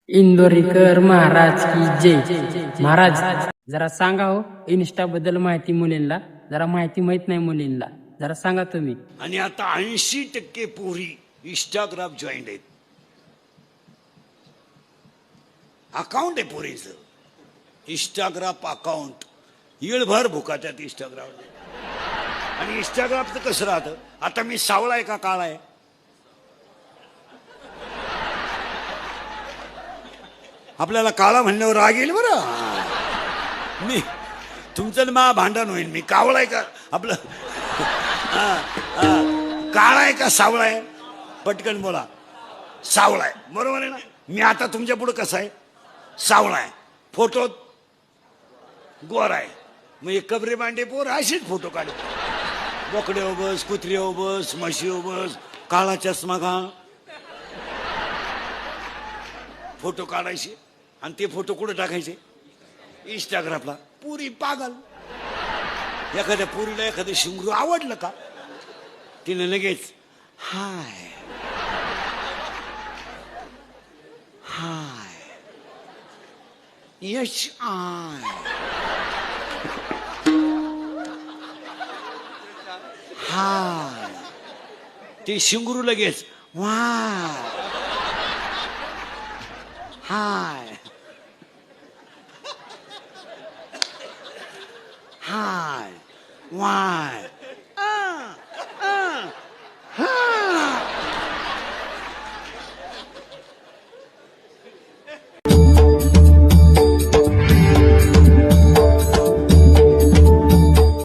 इंदोरीकर महाराज की जय. महाराज जरा सांगा हो इन्स्टा बद्दल माहिती मुलींना. जरा माहिती माहित नाही मुलींना, जरा सांगा तुम्ही. आणि आता 80% पोरी इंस्टाग्राम जॉईंट आहेत. अकाउंट आहे पोरीचं इंस्टाग्राम अकाउंट. येळभर भुकात्यात इंस्टाग्राम. आणि इंस्टाग्रामचं कसं राहतं, आता मी सावळा आहे का काळा आहे? आपल्याला काळा म्हणल्यावर राग येईल बरं. मी तुमचं मा भांडण होईल. मी कावळा आहे का आपलं काळा आहे का सावळा आहे? पटकन बोला. सावळा आहे, बरोबर आहे ना. मी आता तुमच्या पुढे कसा आहे? सावळा आहे. फोटो गोरा आहे. मग एक कबरे मांडे पोर असेच फोटो काढे. बोकडे हो बस, कुत्री हो बस, म्हशी हो बस, काळा चष्मा घाल, फोटो काढायचे. आणि ते फोटो कुठे टाकायचे? इंस्टाग्रामला. पुरी पागल. एखाद्या पुरीला एखादं शिंगरू आवडलं का, तिने लगेच हाय हाय यश आय हाय. ते शिंगरू लगेच वाय हाय हाय वाय